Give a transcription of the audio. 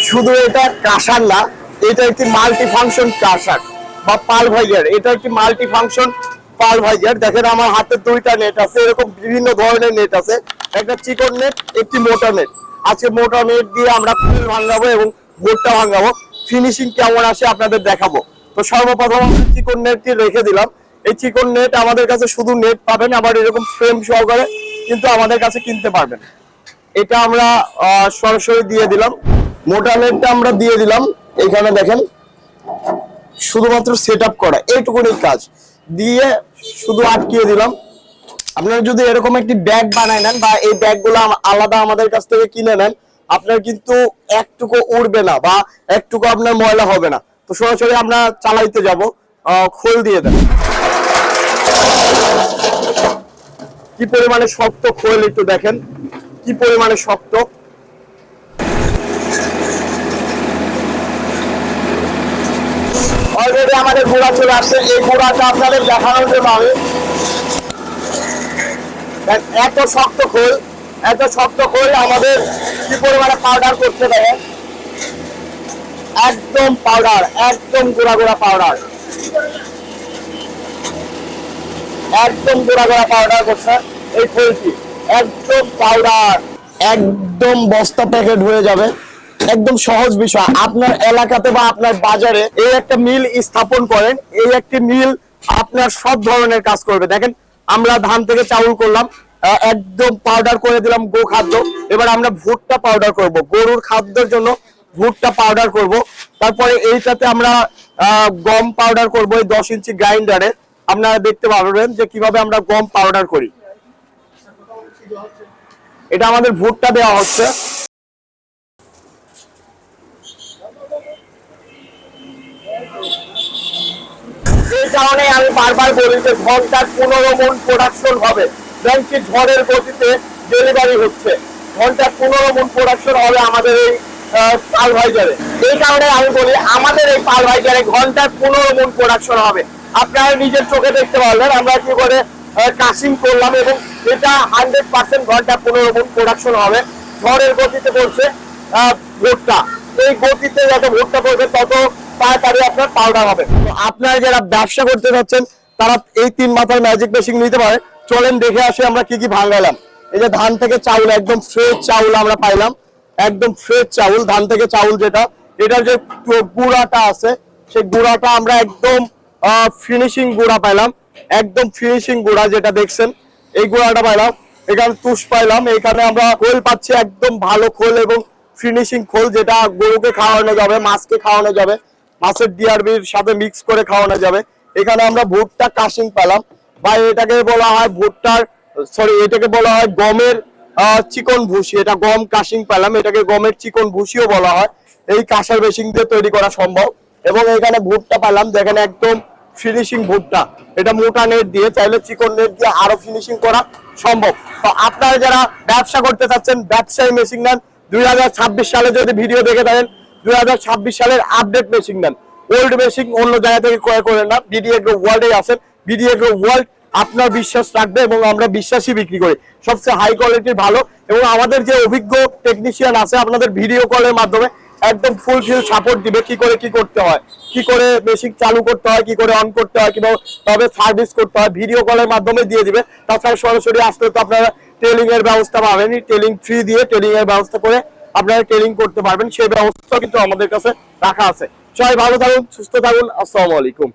শুধু এটা কাঁসার না, এটা একটি মাল্টি ফাংশন কাঁসার বা পালভাইজার। এটা একটি মাল্টি ফাংশন পালভাইজার। দেখেন আমার হাতে দুইটা নেট আছে, এরকম বিভিন্ন ধরনের নেট আছে। একটা চিকন নেট, একটি মোটা নেট। আজকে মোটা নেট দিয়ে আমরা ফুল ভাঙাবো এবং বোর্ডটা ভাঙাবো। ফিনিশিং কেমন আসে আপনাদের দেখাবো। তো সর্বপ্রথম আমি চিকন নেটটি রেখে দিলাম। এই চিকন নেট আমাদের কাছে শুধু নেট পাবেন, আবার এরকম ফ্রেম সহকারে কিন্তু আমাদের কাছে কিনতে পারবেন। এটা আমরা সরাসরি দিয়ে দিলাম। মোটা নেটটা আমরা দিয়ে দিলাম। এখানে দেখেন শুধুমাত্র সেট আপ করা, এইটুকুনি কাজ দিয়ে শুধু আটকিয়ে দিলাম। আপনারা যদি এরকম একটি ব্যাগ বানায় নেন বা এই ব্যাগগুলো আলাদা আমাদের কাছ থেকে কিনে নেন, আপনার কিন্তু একটুকু উড়বে না বা একটুকু আপনার ময়লা হবে না। তো সরাসরি আমরা চালাইতে যাব। খোল দিয়ে দেন। কি পরিমাণে শক্ত খোল একটু দেখেন, কি পরিমাণে শক্ত। অলরেডি আমাদের ঘোড়া চলে আসছে। এই ঘোড়াটা আপনাদের দেখানোর জন্য আমি এত শক্ত খোল, এত শক্ত খোল আমাদের কি পরিমাণে পাউডার করতে পারে। একদম পাউডার, একদম গোড়া গোড়া পাউডার, একদম গোড়া গোড়া পাউডার করছে এই খোলটি। একদম পাউডার, একদম বস্তা প্যাকেট হয়ে যাবে। একদম সহজ বিষয়। আপনার এলাকাতে বা আপনার বাজারে এই একটা মিল স্থাপন করেন, এই একটি মিল আপনার সব ধরনের কাজ করবে। দেখেন আমরা ধান থেকে চাউল করলাম, একদম পাউডার করে দিলাম গো খাদ্য। এবার আমরা ভুট্টা পাউডার করব, গরুর খাদ্যের জন্য ভুট্টা পাউডার করব। তারপরে এইটাতে আমরা গম পাউডার করব এই 10 ইঞ্চি গ্রাইন্ডারে। আপনারা দেখতে পারবেন যে কিভাবে আমরা গম পাউডার করি। এটা আমাদের ভুট্টা দেওয়া হচ্ছে। এই কারণে আমি বারবার বলি যে ঘন্টার 15 মণ প্রোডাকশন হবে। যেমন কি ঝড়ের গতিতে ডেলিভারি হচ্ছে, ঘন্টার 15 মণ প্রোডাকশন হবে আমাদের এই পালভাইজারে। এই কারণে আমি বলি আমাদের এই পালভাইজারে ঘন্টার 15 মণ প্রোডাকশন হবে। আপনারা নিজের চোখে দেখতে পারবেন আমরা কি করে কাশিং করলাম এবং এটা 100% ঘন্টা 15 মণ প্রোডাকশন হবে। ঝড়ের গতিতে পড়ছে ভুট্টা, এই গতিতে যত ভুট্টা পড়বে তত তাড়াতাড়ি আপনার পাউডার হবে। তো আপনারা যারা ব্যবসা করতে যাচ্ছেন তারা এই 3 মাথার ম্যাজিক মেশিন নিতে পারে। চলেন দেখে আসি আমরা কি কি ভাঙালাম। এই যে ধান থেকে চাউল, একদম ফ্রেশ চাউল আমরা পাইলাম, একদম ফ্রেশ চাউল। ধান থেকে চাউল যেটা, এটার যে গুঁড়াটা আছে সেই গুঁড়াটা আমরা একদম ফিনিশিং গুঁড়া পাইলাম, একদম ফিনিশিং গুঁড়া যেটা দেখছেন এই গুঁড়াটা পাইলাম। এখানে তুষ পাইলাম, এখানে আমরা খোল পাচ্ছি, একদম ভালো খোল এবং ফিনিশিং খোল যেটা গরুকে খাওয়ানো যাবে, মাছকে খাওয়ানো যাবে, মাছের ডিআরবির সাথে মিক্স করে খাওয়ানো যাবে। এখানে আমরা ভুট্টা কাশিং পেলাম, বা এটাকে বলা হয় ভুট্টার এটাকে বলা হয় গমের চিকন ভুসি। এটা গম কাশিং পেলাম, এটাকে গমের চিকন ভুসিও বলা হয়। এই কাঁসার মেশিন দিয়ে তৈরি করা সম্ভব। এবং এখানে ভুট্টা পেলাম, যেখানে একদম ফিনিশিং ভুট্টা। এটা মোটা নেট দিয়ে, চাইলে চিকন নেট দিয়ে আরো ফিনিশিং করা সম্ভব। তো আপনারা যারা ব্যবসা করতে চাচ্ছেন, ব্যবসায়ী মেশিন নেন। 2026 সালে যদি ভিডিও দেখে থাকেন, 2026 সালের আপডেট মেশিন নেন। ওল্ড মেশিন অন্য জায়গা থেকে ক্রয় করেন না। বিডি এগ্রো ওয়ার্ল্ডে আছেন, বিডি এগ্রো ওয়ার্ল্ড আপনার বিশ্বাস রাখবে এবং আমরা বিশ্বাসী বিক্রি করি, সবচেয়ে হাই কোয়ালিটির ভালো। এবং আমাদের যে অভিজ্ঞ টেকনিশিয়ান আছে আপনাদের ভিডিও কলের মাধ্যমে একদম ফুলফিল সাপোর্ট দিবে, কি করে কি করতে হয়, কি করে মেশিন চালু করতে হয়, কি করে অন করতে হয়, কিভাবে সার্ভিস করতে হয়, ভিডিও কলের মাধ্যমে দিয়ে দিবে। তাছাড়া সরাসরি আসলে তো আপনারা ট্রেনিং এর ব্যবস্থা পাবেন, ট্রেনিং ফ্রি দিয়ে ট্রেনিং এর ব্যবস্থা করে আপনারা ট্রেনিং করতে পারবেন। সেই ব্যবস্থা কিন্তু আমাদের কাছে রাখা আছে। সবাই ভালো থাকুন, সুস্থ থাকুন। আসসালামু আলাইকুম।